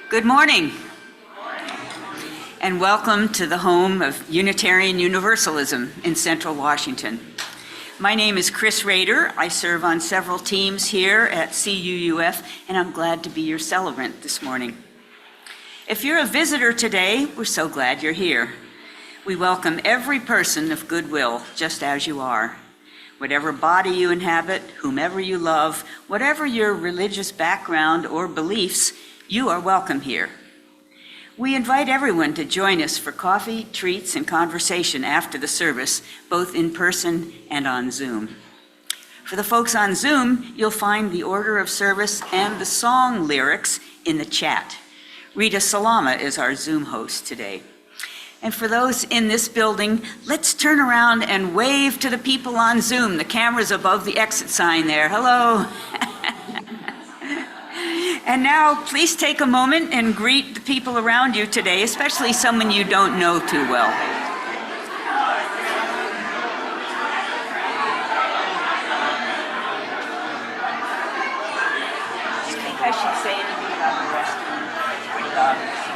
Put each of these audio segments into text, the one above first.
Good morning, and welcome to the home of Unitarian Universalism in Central Washington. My name is Chris Rader. I serve on several teams here at CUUF, and I'm glad to be your celebrant this morning. If you're a visitor today, we're so glad you're here. We welcome every person of goodwill, just as you are. Whatever body you inhabit, whomever you love, whatever your religious background or beliefs, you are welcome here. We invite everyone to join us for coffee, treats, and conversation after the service, both in person and on Zoom. For the folks on Zoom, you'll find the order of service and the song lyrics in the chat. Rita Salama is our Zoom host today. And for those in this building, let's turn around and wave to the people on Zoom. The camera's above the exit sign there. Hello. And now, please take a moment and greet the people around you today, especially someone you don't know too well. Do you think I should say anything about the restroom? It's pretty obvious.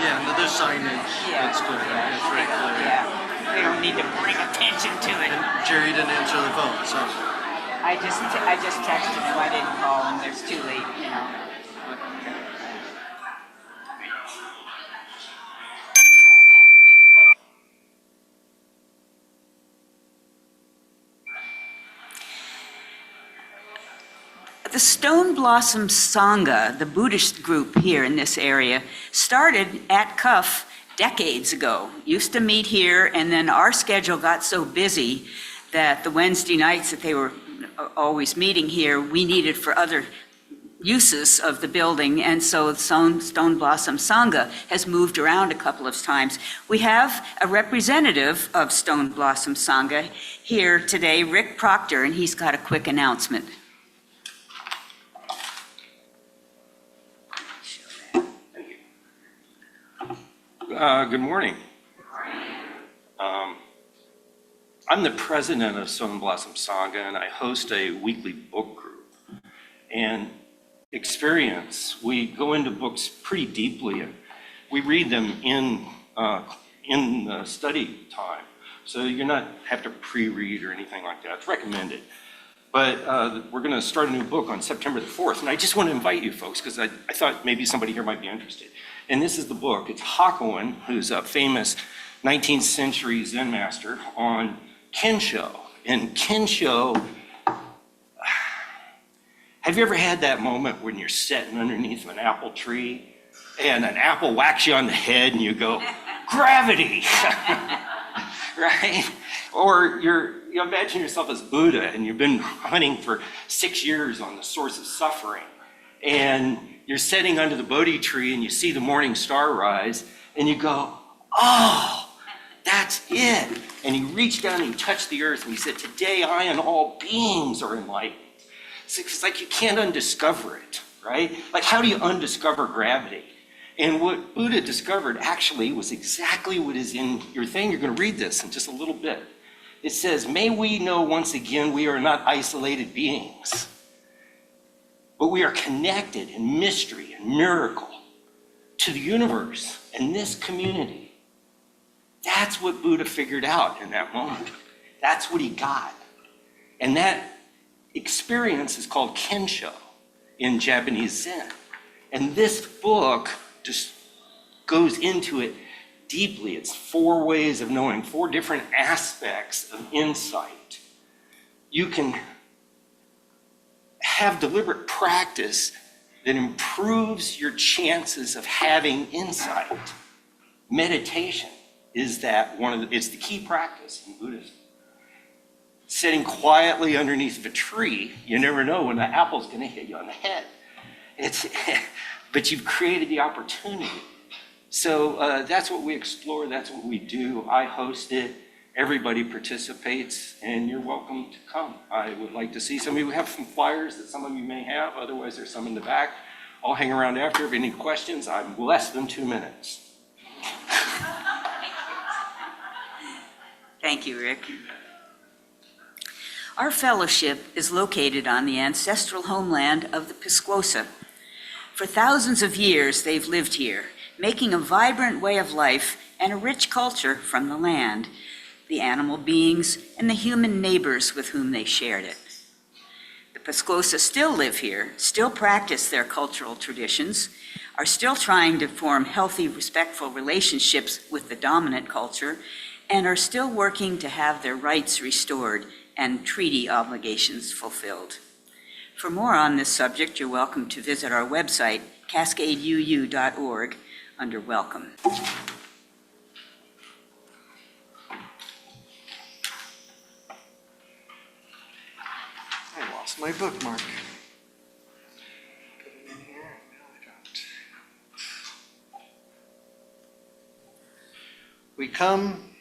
Yeah, there's signage. Yeah, that's good. yeah, It's right clear. yeah. We don't need to bring attention to it. And Jerry didn't answer the phone, so. I just texted him. I didn't call him. It's too late, you know. The Stone Blossom Sangha, the Buddhist group here in this area, started at Cuff decades ago. Used to meet here, and then our schedule got so busy that the Wednesday nights that they were always meeting here, we needed for other uses of the building, and so Stone Blossom Sangha has moved around a couple of times. We have a representative of Stone Blossom Sangha here today, Rick Proctor, and he's got a quick announcement. Good morning. I'm the president of Stone Blossom Sangha, and I host a weekly book group. And we go into books pretty deeply, and we read them in study time. So you're not have to pre-read or anything like that. It's recommended. But we're going to start a new book on September the 4th, and I just want to invite you folks because I thought maybe somebody here might be interested. And this is the book. It's Hakuin, who's a famous 19th century Zen master, on Kensho. And Kensho, have you ever had that moment when you're sitting underneath an apple tree and an apple whacks you on the head and you go, gravity, right? Or you imagine yourself as Buddha and you've been hunting for 6 years on the source of suffering, and you're sitting under the Bodhi tree and you see the morning star rise and you go, oh, that's it. And you reach down and you touch the earth and you said, today I and all beings are enlightened. It's like you can't undiscover it, right? Like, how do you undiscover gravity? And what Buddha discovered actually was exactly what is in your thing. You're going to read this in just a little bit. It says, may we know once again we are not isolated beings, but we are connected in mystery and miracle to the universe and this community. That's what Buddha figured out in that moment. That's what he got. And that experience is called Kensho in Japanese Zen. And this book just goes into it deeply. It's 4 ways of knowing, 4 different aspects of insight. You can have deliberate practice that improves your chances of having insight. Meditation is it's the key practice in Buddhism. Sitting quietly underneath a tree, you never know when the apple's going to hit you on the head. But you've created the opportunity. So that's what we explore, that's what we do. I host it. Everybody participates, and you're welcome to come. I would like to see some of you. We have some flyers that some of you may have. Otherwise, there's some in the back. I'll hang around after. If you have any questions, I'm less than 2 minutes. Thank you, Rick. Our fellowship is located on the ancestral homeland of the Pisquosa. For thousands of years, they've lived here, making a vibrant way of life and a rich culture from the land, the animal beings, and the human neighbors with whom they shared it. The Pascosa still live here, still practice their cultural traditions, are still trying to form healthy, respectful relationships with the dominant culture, and are still working to have their rights restored and treaty obligations fulfilled. For more on this subject, you're welcome to visit our website, cascadeuu.org, under Welcome. I lost my bookmark. Put it in here. No, I don't. We come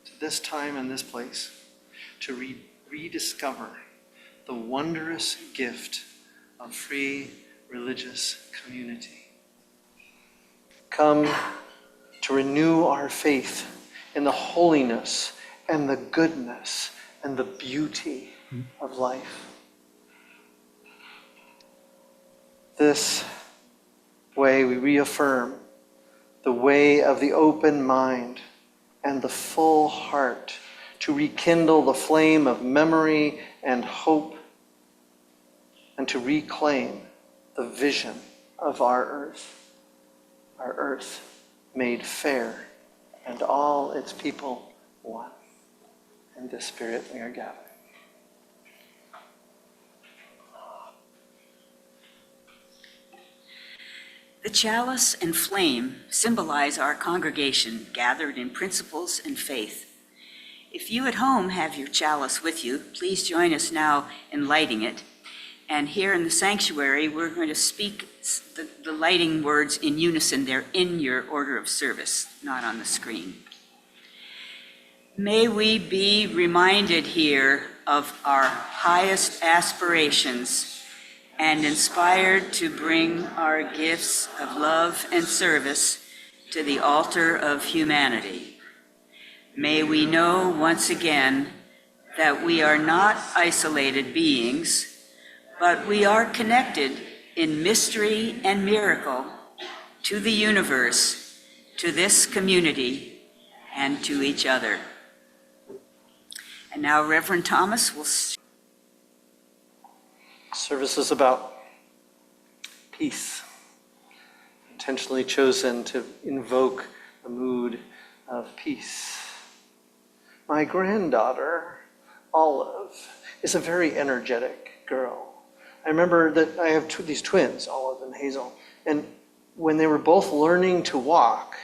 to this time and this place to rediscover the wondrous gift of free religious community. Come to renew our faith in the holiness and the goodness and the beauty of life. This way we reaffirm the way of the open mind and the full heart to rekindle the flame of memory and hope and to reclaim the vision of our earth made fair and all its people one. In this spirit we are gathered. The chalice and flame symbolize our congregation gathered in principles and faith. If you at home have your chalice with you, please join us now in lighting it. And here in the sanctuary, we're going to speak the lighting words in unison. They're in your order of service, not on the screen. May we be reminded here of our highest aspirations and inspired to bring our gifts of love and service to the altar of humanity. May we know once again that we are not isolated beings, but we are connected in mystery and miracle to the universe, to this community, and to each other. And now Reverend Thomas will... Service is about peace, intentionally chosen to invoke a mood of peace. My granddaughter, Olive, is a very energetic girl. I remember that I have these twins, Olive and Hazel, and when they were both learning to walk,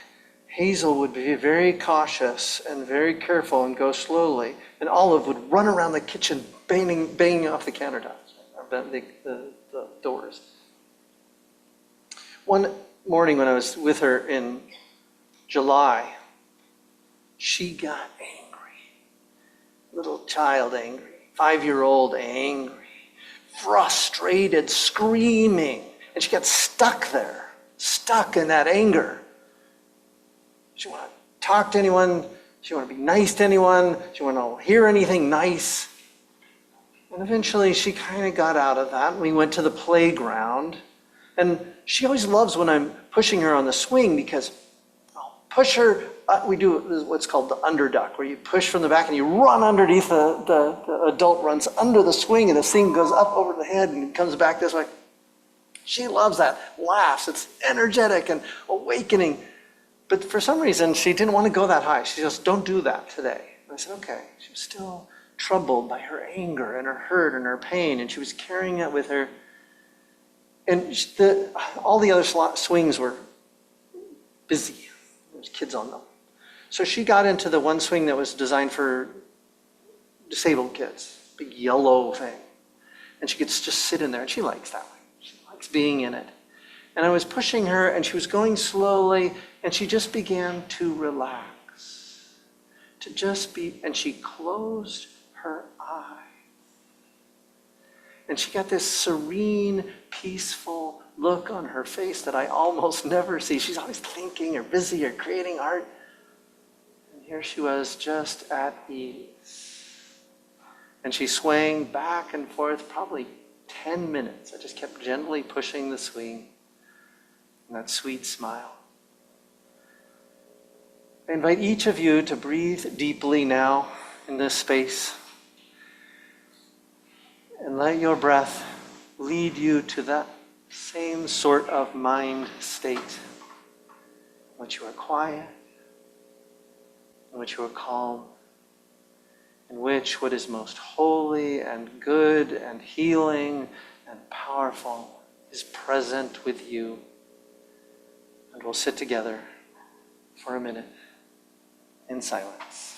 Hazel would be very cautious and very careful and go slowly, and Olive would run around the kitchen banging off the countertops, the doors. One morning when I was with her in July, she got angry. Little child angry, 5-year-old angry, frustrated, screaming, and she got stuck there, stuck in that anger. She didn't want to talk to anyone, she didn't want to be nice to anyone, she didn't want to hear anything nice. And eventually she kind of got out of that, and we went to the playground, and she always loves when I'm pushing her on the swing because I'll push her. We do what's called the underduck, where you push from the back and you run underneath, the adult runs under the swing and the thing goes up over the head and comes back this way. She loves that, laughs, it's energetic and awakening. But for some reason, she didn't want to go that high. She just, don't do that today. And I said, okay. She was still troubled by her anger and her hurt and her pain, and she was carrying that with her. And all the other swings were busy. There was kids on them. So she got into the one swing that was designed for disabled kids, big yellow thing. And she could just sit in there, and she likes that one. She likes being in it. And I was pushing her, and she was going slowly, and she just began to relax, to just be, and she closed her eyes. And she got this serene, peaceful look on her face that I almost never see. She's always thinking or busy or creating art. And here she was just at ease. And she swang back and forth probably 10 minutes. I just kept gently pushing the swing. and that sweet smile. I invite each of you to breathe deeply now in this space and let your breath lead you to that same sort of mind state in which you are quiet, in which you are calm, in which what is most holy and good and healing and powerful is present with you. And we'll sit together for a minute in silence.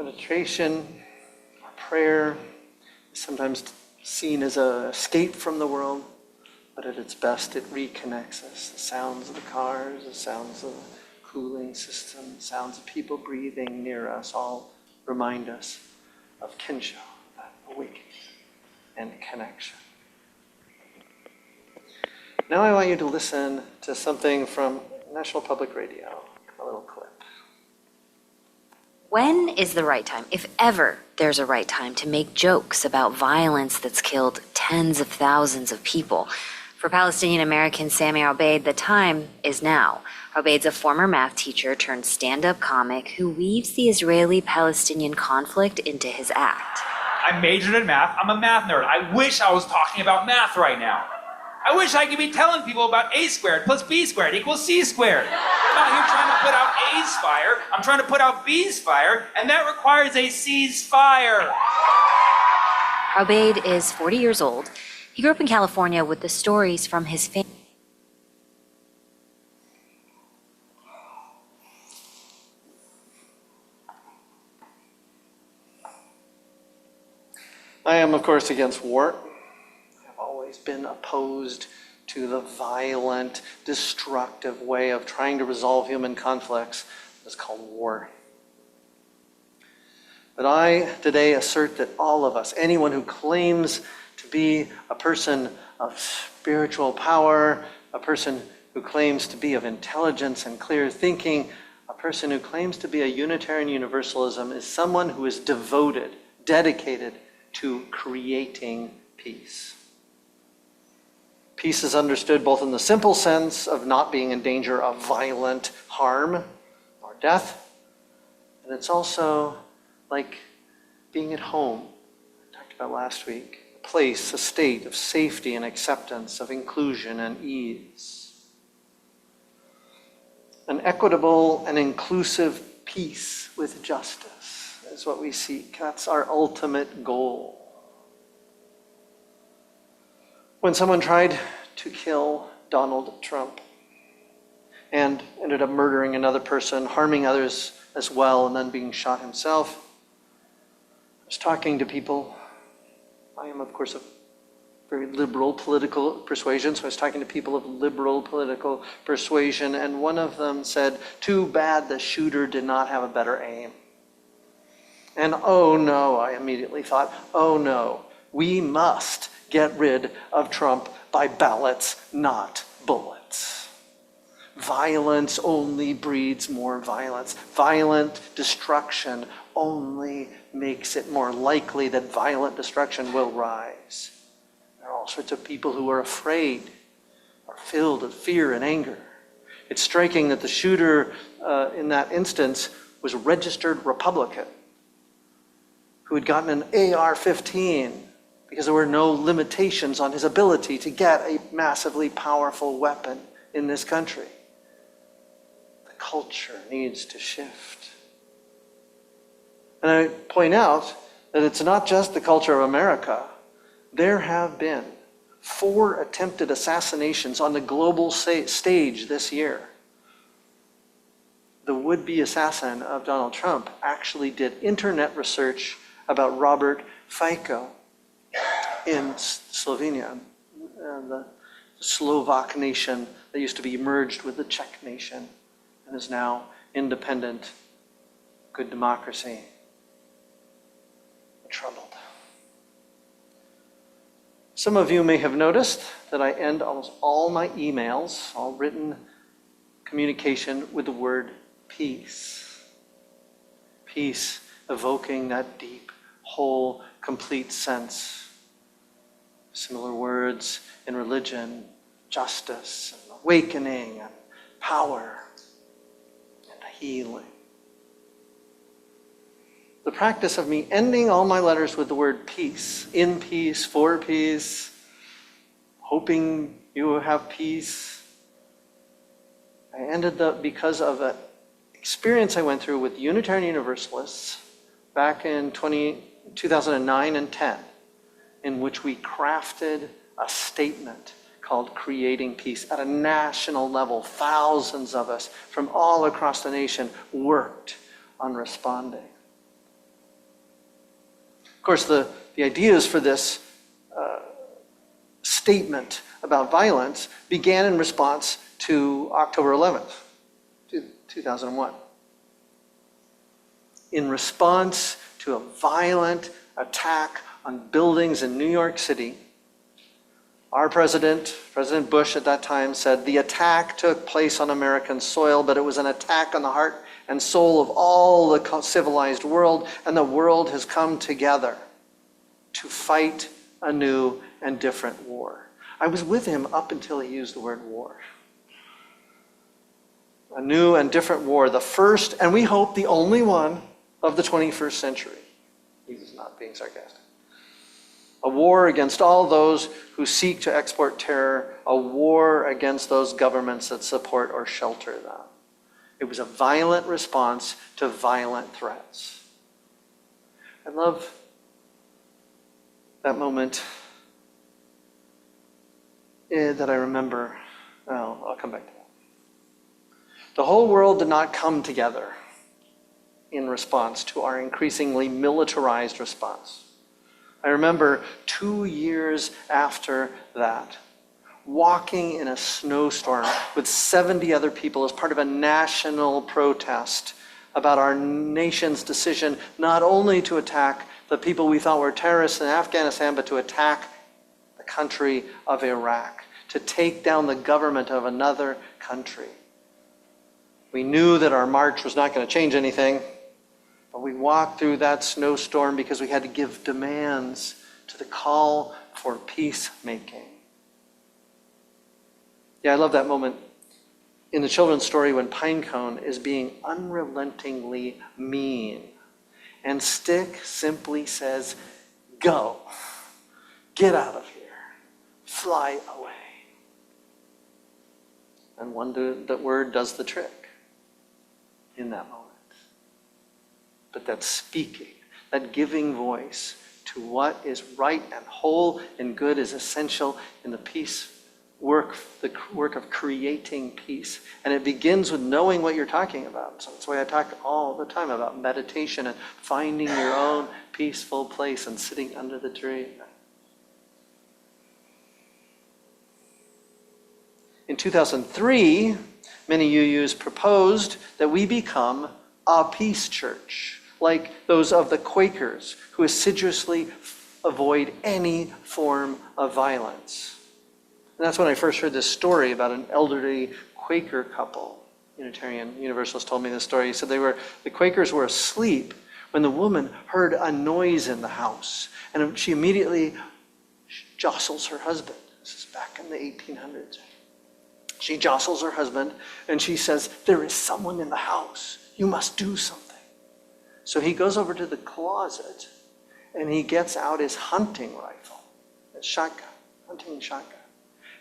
Meditation or prayer is sometimes seen as an escape from the world, but at its best it reconnects us. The sounds of the cars, the sounds of the cooling system, the sounds of people breathing near us all remind us of Kinsho, that awakening and connection. Now I want you to listen to something from National Public Radio, a little clip. When is the right time, if ever there's a right time, to make jokes about violence that's killed tens of thousands of people? For Palestinian American Sami Obaid, the time is now. Obaid's a former math teacher turned stand-up comic who weaves the Israeli-Palestinian conflict into his act. I majored in math. I'm a math nerd. I wish I was talking about math right now. I wish I could be telling people about a squared plus b squared equals c squared. I'm out here trying to put out A's fire. I'm trying to put out B's fire, and that requires a C's fire. Obaid is 40 years old. He grew up in California with the stories from his family. I am, of course, against war. I've always been opposed to the violent, destructive way of trying to resolve human conflicts that's called war. But I today assert that all of us, anyone who claims to be a person of spiritual power, a person who claims to be of intelligence and clear thinking, a person who claims to be a Unitarian Universalism is someone who is devoted, dedicated to creating peace. Peace is understood both in the simple sense of not being in danger of violent harm or death, and it's also like being at home, I talked about last week, a place, a state of safety and acceptance, of inclusion and ease. An equitable and inclusive peace with justice is what we seek. That's our ultimate goal. When someone tried to kill Donald Trump and ended up murdering another person, harming others as well, and then being shot himself, I was talking to people. I am, of course, of very liberal political persuasion, so I was talking to people of liberal political persuasion, and one of them said, "Too bad the shooter did not have a better aim." And oh no, I immediately thought, oh no, we must get rid of Trump by ballots, not bullets. Violence only breeds more violence. Violent destruction only makes it more likely that violent destruction will rise. There are all sorts of people who are afraid filled with fear and anger. It's striking that the shooter in that instance was a registered Republican who had gotten an AR-15 because there were no limitations on his ability to get a massively powerful weapon in this country. The culture needs to shift. And I point out that it's not just the culture of America. There have been 4 attempted assassinations on the global stage this year. The would-be assassin of Donald Trump actually did internet research about Robert Fico in Slovenia, the Slovak nation that used to be merged with the Czech nation and is now independent, good democracy. Troubled. Some of you may have noticed that I end almost all my emails, all written communication, with the word peace. Peace evoking that deep, whole, complete sense. Similar words in religion, justice, and awakening, and power, and healing. The practice of me ending all my letters with the word peace, in peace, for peace, hoping you will have peace. I ended up because of an experience I went through with Unitarian Universalists back in 2009 and 10, in which we crafted a statement called Creating Peace. At a national level, thousands of us from all across the nation worked on responding. Of course, the ideas for this statement about violence began in response to October 11th, 2001. In response to a violent attack on buildings in New York City, our President Bush at that time, said the attack took place on American soil, but it was an attack on the heart and soul of all the civilized world, and the world has come together to fight a new and different war. I was with him up until he used the word war. A new and different war, the first, and we hope the only one, of the 21st century. He was not being sarcastic. A war against all those who seek to export terror, a war against those governments that support or shelter them. It was a violent response to violent threats. I love that moment that I remember. Well, I'll come back to that. The whole world did not come together in response to our increasingly militarized response. I remember 2 years after that, walking in a snowstorm with 70 other people as part of a national protest about our nation's decision not only to attack the people we thought were terrorists in Afghanistan, but to attack the country of Iraq, to take down the government of another country. We knew that our march was not going to change anything, but we walked through that snowstorm because we had to give demands to the call for peacemaking. Yeah, I love that moment in the children's story when Pinecone is being unrelentingly mean. And Stick simply says, go, get out of here, fly away. And that word does the trick in that moment. But that speaking, that giving voice to what is right and whole and good is essential in the peace work, the work of creating peace. And it begins with knowing what you're talking about. So that's why I talk all the time about meditation and finding your own peaceful place and sitting under the tree. In 2003, many UUs proposed that we become a peace church, like those of the Quakers who assiduously avoid any form of violence. And that's when I first heard this story about an elderly Quaker couple. Unitarian Universalist told me this story. He said the Quakers were asleep when the woman heard a noise in the house, and she immediately jostles her husband. This is back in the 1800s. She jostles her husband and she says, "There is someone in the house. You must do something." So he goes over to the closet and he gets out his hunting rifle, his shotgun, hunting shotgun.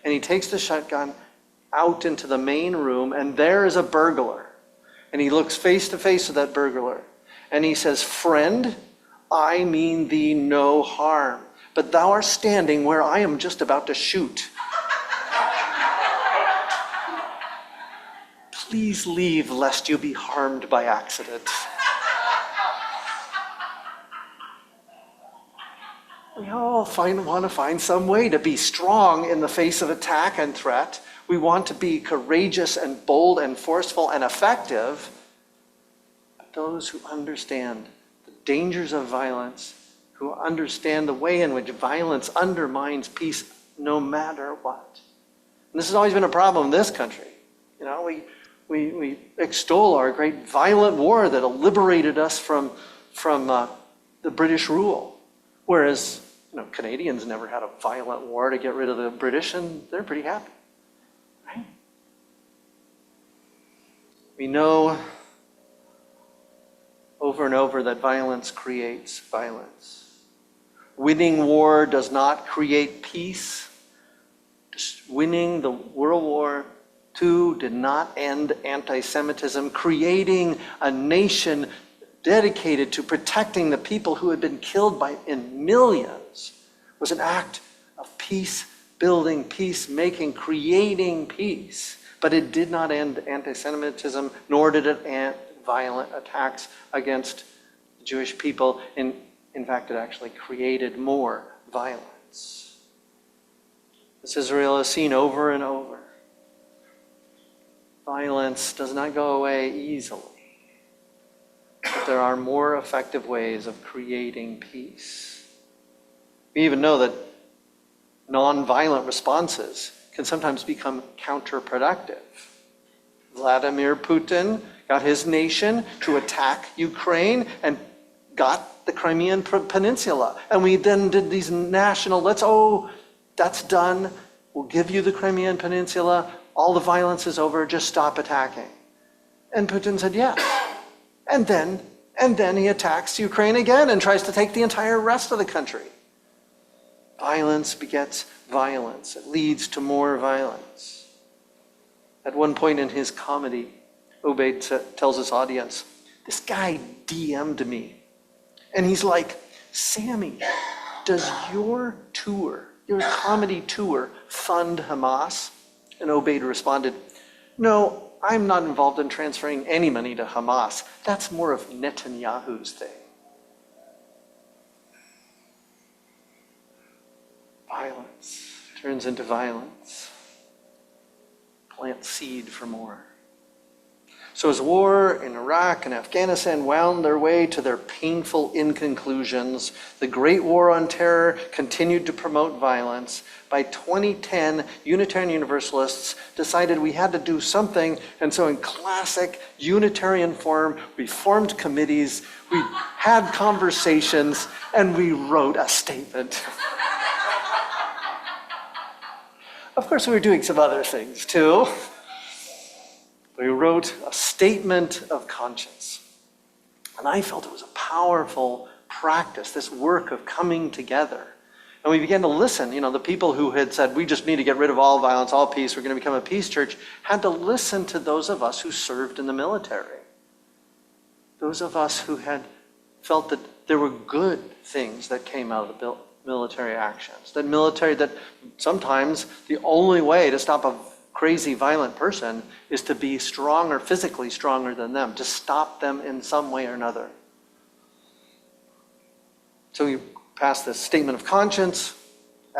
And he takes the shotgun out into the main room, and there is a burglar. And he looks face to face with that burglar. And he says, "Friend, I mean thee no harm, but thou art standing where I am just about to shoot. Please leave lest you be harmed by accident." We all want to find some way to be strong in the face of attack and threat. We want to be courageous and bold and forceful and effective. But those who understand the dangers of violence, who understand the way in which violence undermines peace no matter what. And this has always been a problem in this country. You know, we extol our great violent war that liberated us from the British rule. Whereas, Canadians never had a violent war to get rid of the British, and they're pretty happy. Right? We know over and over that violence creates violence. Winning war does not create peace. Just winning the World War II did not end anti-Semitism. Creating a nation dedicated to protecting the people who had been killed in millions was an act of peace building, peacemaking, creating peace. But it did not end anti-Semitism, nor did it end violent attacks against the Jewish people. In fact, it actually created more violence. As Israel has seen over and over, violence does not go away easily. But there are more effective ways of creating peace. We even know that nonviolent responses can sometimes become counterproductive. Vladimir Putin got his nation to attack Ukraine and got the Crimean Peninsula. And we then did these national, that's done. We'll give you the Crimean Peninsula. All the violence is over. Just stop attacking. And Putin said yes. And then he attacks Ukraine again and tries to take the entire rest of the country. Violence begets violence. It leads to more violence. At one point in his comedy, Obed tells his audience, "This guy DM'd me." And he's like, "Sammy, does your comedy tour, fund Hamas?" And Obed responded, "No, I'm not involved in transferring any money to Hamas. That's more of Netanyahu's thing." Violence turns into violence. Plant seed for more. So as war in Iraq and Afghanistan wound their way to their painful inconclusions, the Great War on Terror continued to promote violence. By 2010, Unitarian Universalists decided we had to do something, and so in classic Unitarian form, we formed committees, we had conversations, and we wrote a statement. Of course, we were doing some other things too. We wrote a statement of conscience. And I felt it was a powerful practice, this work of coming together. And we began to listen. The people who had said, we just need to get rid of all violence, all peace, we're going to become a peace church, had to listen to those of us who served in the military. Those of us who had felt that there were good things that came out of the military actions. That sometimes the only way to stop a crazy, violent person is to be stronger, physically stronger than them, to stop them in some way or another. So we passed this statement of conscience,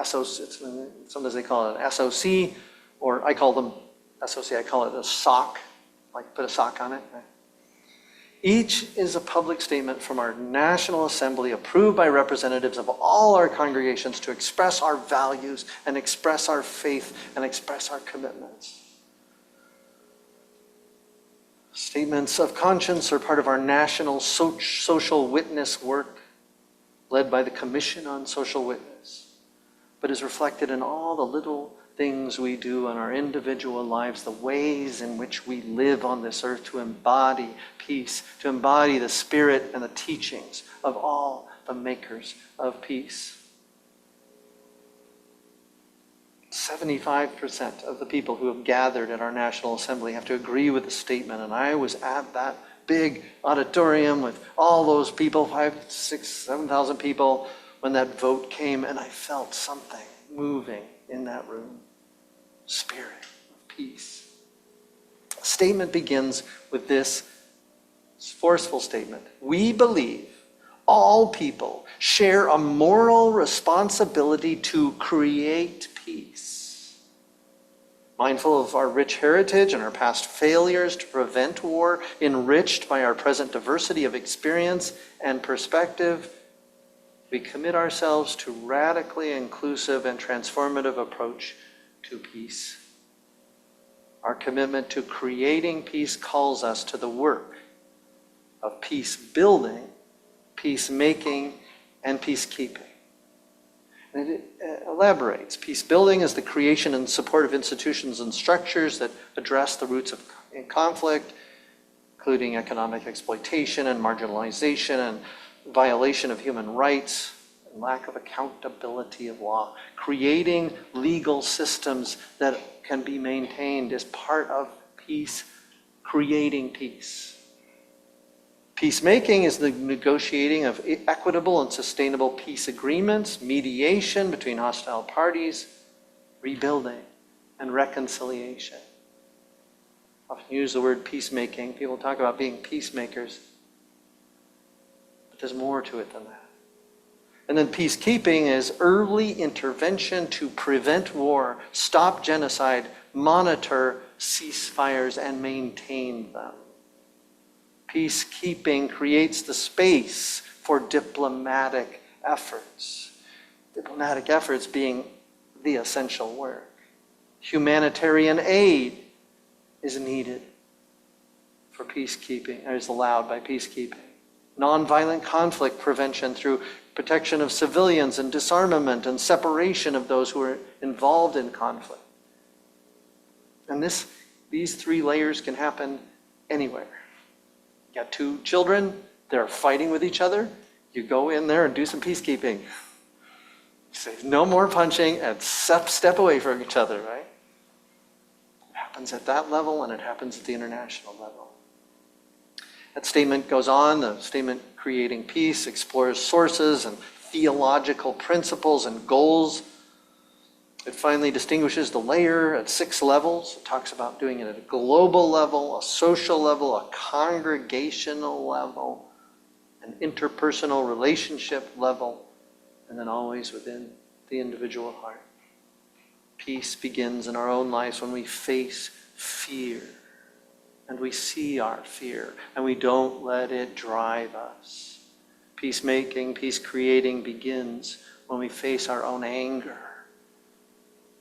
sometimes they call it an SOC, or I call them SOC, I call it a sock, like put a sock on it. Each is a public statement from our National Assembly approved by representatives of all our congregations to express our values and express our faith and express our commitments. Statements of conscience are part of our national social witness work led by the Commission on Social Witness. but is reflected in all the little things we do in our individual lives, the ways in which we live on this earth to embody peace, to embody the spirit and the teachings of all the makers of peace. 75% of the people who have gathered at our National Assembly have to agree with the statement, and I was at that big auditorium with all those people, 5,000, 6,000, 7,000 people, when that vote came, and I felt something moving in that room. Spirit of peace. The statement begins with this forceful statement. We believe all people share a moral responsibility to create peace. Mindful of our rich heritage and our past failures to prevent war, enriched by our present diversity of experience and perspective, we commit ourselves to radically inclusive and transformative approach to peace. Our commitment to creating peace calls us to the work of peace building, peacemaking, and peacekeeping. And it elaborates. Peace building is the creation and support of institutions and structures that address the roots of conflict, including economic exploitation and marginalization and violation of human rights, and lack of accountability of law. Creating legal systems that can be maintained is part of peace, creating peace. Peacemaking is the negotiating of equitable and sustainable peace agreements, mediation between hostile parties, rebuilding, and reconciliation. I often use the word peacemaking. People talk about being peacemakers, but there's more to it than that. And then peacekeeping is early intervention to prevent war, stop genocide, monitor ceasefires, and maintain them. Peacekeeping creates the space for diplomatic efforts. Diplomatic efforts being the essential work. Humanitarian aid is needed for peacekeeping, or is allowed by peacekeeping. Nonviolent conflict prevention through protection of civilians and disarmament and separation of those who are involved in conflict. And these three layers can happen anywhere. You got two children, they're fighting with each other. You go in there and do some peacekeeping. You say no more punching and step away from each other, right? It happens at that level and it happens at the international level. That statement goes on, the statement creating peace explores sources and theological principles and goals. It finally distinguishes the layer at 6 levels. It talks about doing it at a global level, a social level, a congregational level, an interpersonal relationship level, and then always within the individual heart. Peace begins in our own lives when we face fear, and we see our fear, and we don't let it drive us. Peacemaking, peace creating begins when we face our own anger,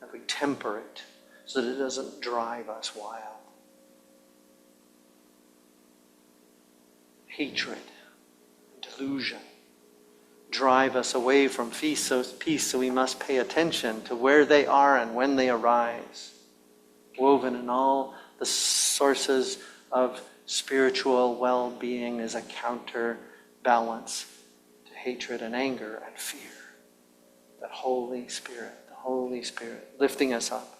and we temper it so that it doesn't drive us wild. Hatred, delusion drive us away from peace, so we must pay attention to where they are and when they arise. Woven in all the sources of spiritual well-being is a counterbalance to hatred and anger and fear. The Holy Spirit lifting us up.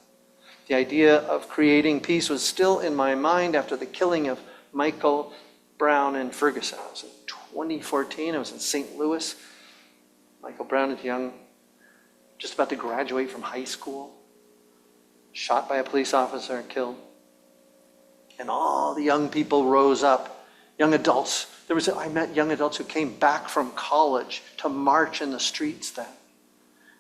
The idea of creating peace was still in my mind after the killing of Michael Brown in Ferguson. It was in 2014. I was in St. Louis. Michael Brown is young, just about to graduate from high school, shot by a police officer and killed. And all the young people rose up, young adults. I met young adults who came back from college to march in the streets then.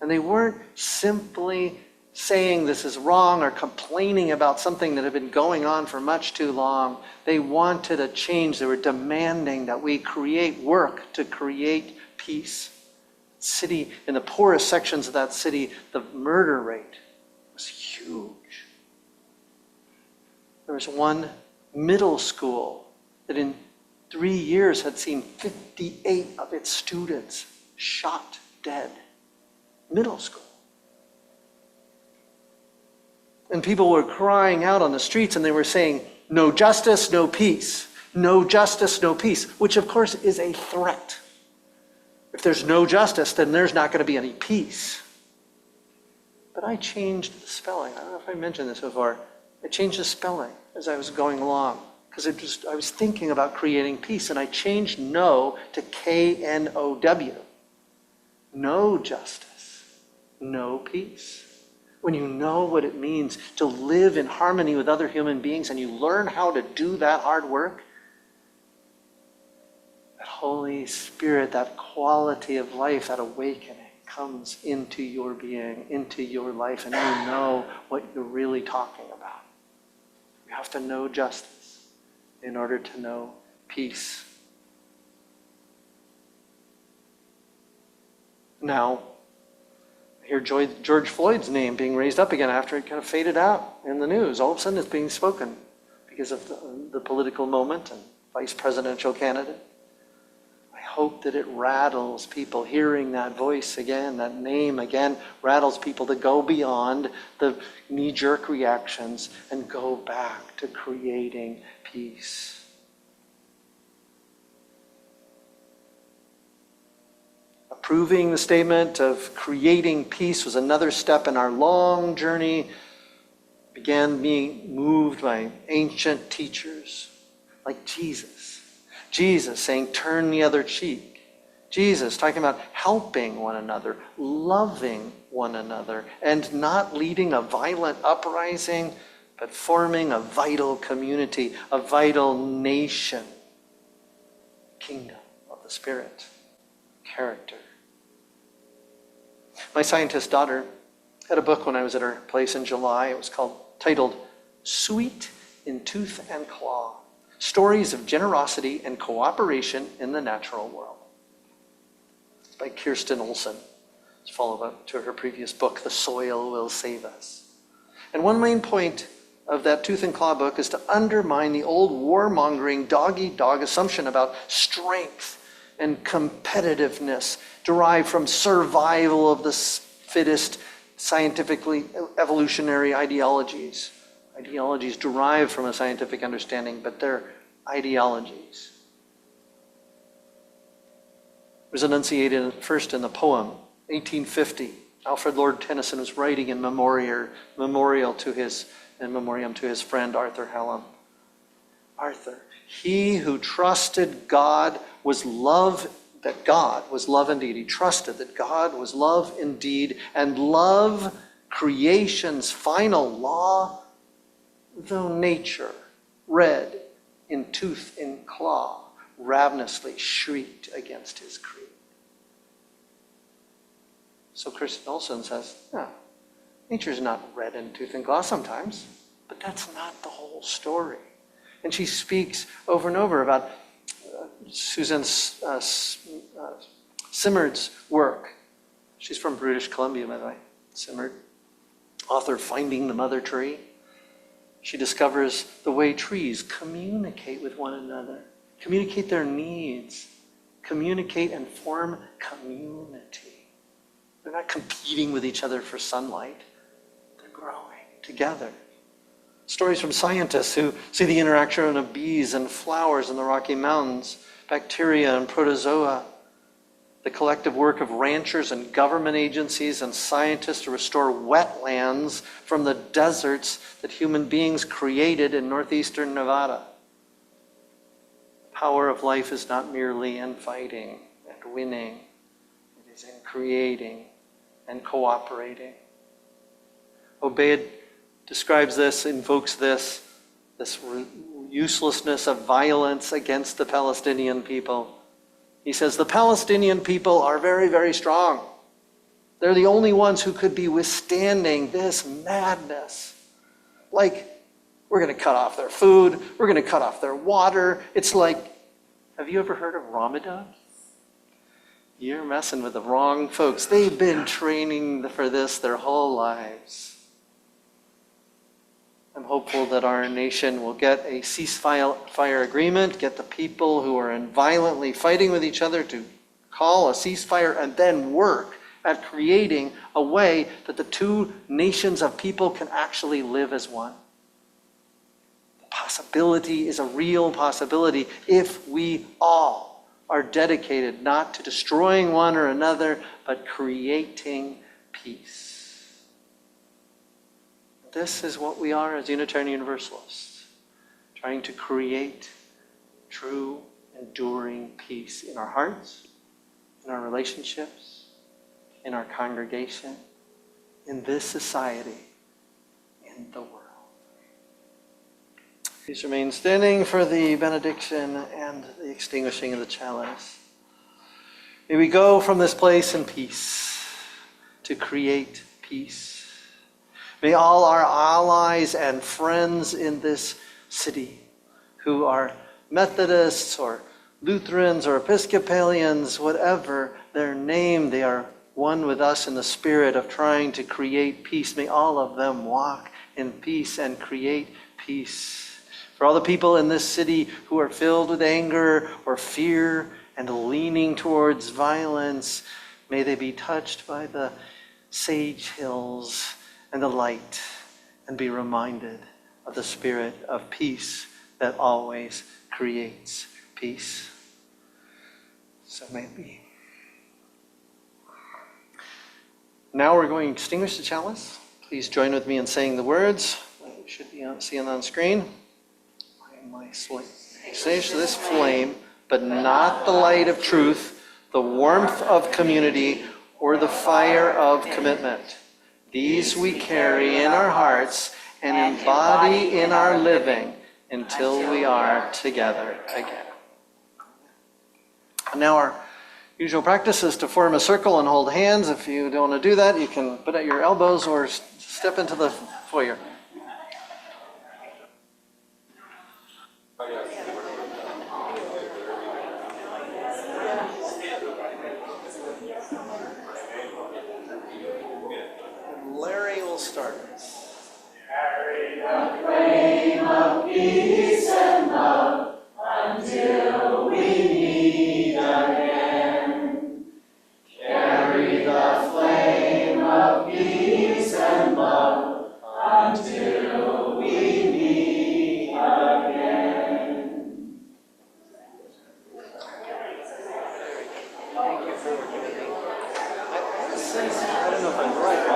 And they weren't simply saying this is wrong or complaining about something that had been going on for much too long. They wanted a change. They were demanding that we work to create peace. City, in the poorest sections of that city, the murder rate was huge. There was one middle school that in 3 years had seen 58 of its students shot dead. Middle school. And people were crying out on the streets and they were saying, no justice, no peace. No justice, no peace, which of course is a threat. If there's no justice, then there's not going to be any peace. But I changed the spelling. I don't know if I mentioned this before. I changed the spelling as I was going along because I was thinking about creating peace, and I changed no to K-N-O-W. No justice, no peace. When you know what it means to live in harmony with other human beings and you learn how to do that hard work, that Holy Spirit, that quality of life, that awakening comes into your being, into your life, and you know what you're really talking about. You have to know justice in order to know peace. Now, I hear George Floyd's name being raised up again after it kind of faded out in the news. All of a sudden it's being spoken because of the political moment and vice presidential candidate. I hope that it rattles people hearing that voice again, that name again, rattles people to go beyond the knee-jerk reactions and go back to creating peace. Approving the statement of creating peace was another step in our long journey. Began being moved by ancient teachers like Jesus. Jesus saying, turn the other cheek. Jesus talking about helping one another, loving one another, and not leading a violent uprising, but forming a vital community, a vital nation, kingdom of the Spirit, character. My scientist daughter had a book when I was at her place in July. It was titled Sweet in Tooth and Claw, Stories of Generosity and Cooperation in the Natural World. It's by Kirsten Olsen. It's follow-up to her previous book, The Soil Will Save Us. And one main point of that tooth and claw book is to undermine the old warmongering dog-eat-dog assumption about strength and competitiveness derived from survival of the fittest, scientifically evolutionary ideologies. Ideologies derived from a scientific understanding, but they're ideologies. It was enunciated first in the poem, 1850. Alfred Lord Tennyson was writing in memoriam to his friend Arthur Hallam. Arthur, he who trusted God was love, that God was love indeed. He trusted that God was love indeed, and love, creation's final law, though nature, red in tooth and claw, ravenously shrieked against his creed. So Kirsten Olsen says, no, nature's not red in tooth and claw sometimes, but that's not the whole story. And she speaks over and over about Susan Simard's work. She's from British Columbia, by the way, Simard, author of Finding the Mother Tree. She discovers the way trees communicate with one another, communicate their needs, communicate and form community. They're not competing with each other for sunlight. They're growing together. Stories from scientists who see the interaction of bees and flowers in the Rocky Mountains, bacteria and protozoa, the collective work of ranchers and government agencies and scientists to restore wetlands from the deserts that human beings created in northeastern Nevada. The power of life is not merely in fighting and winning. It is in creating and cooperating. Obaid describes this, invokes this uselessness of violence against the Palestinian people. He says, the Palestinian people are very, very strong. They're the only ones who could be withstanding this madness. Like, we're going to cut off their food, we're going to cut off their water. It's like, have you ever heard of Ramadan? You're messing with the wrong folks. They've been training for this their whole lives. I'm hopeful that our nation will get a ceasefire agreement, get the people who are violently fighting with each other to call a ceasefire and then work at creating a way that the two nations of people can actually live as one. The possibility is a real possibility if we all are dedicated not to destroying one or another, but creating peace. This is what we are as Unitarian Universalists, trying to create true, enduring peace in our hearts, in our relationships, in our congregation, in this society, in the world. Please remain standing for the benediction and the extinguishing of the chalice. May we go from this place in peace to create peace. May all our allies and friends in this city who are Methodists or Lutherans or Episcopalians, whatever their name, they are one with us in the spirit of trying to create peace. May all of them walk in peace and create peace. For all the people in this city who are filled with anger or fear and leaning towards violence, may they be touched by the sage hills and the light and be reminded of the spirit of peace that always creates peace. So may it be. Now we're going to extinguish the chalice. Please join with me in saying the words. You should be seeing on screen. My slate. Extinguish this flame, but not the light of truth, the warmth of community, or the fire of commitment. These we carry in our hearts and embody in our living until we are together again. Now our usual practice is to form a circle and hold hands. If you don't want to do that, you can put out your elbows or step into the foyer. Larry will start. Carry the flame of peace and love until we meet again. Carry the flame of peace and love until we meet again. Thank you for giving me. I don't know if I'm right.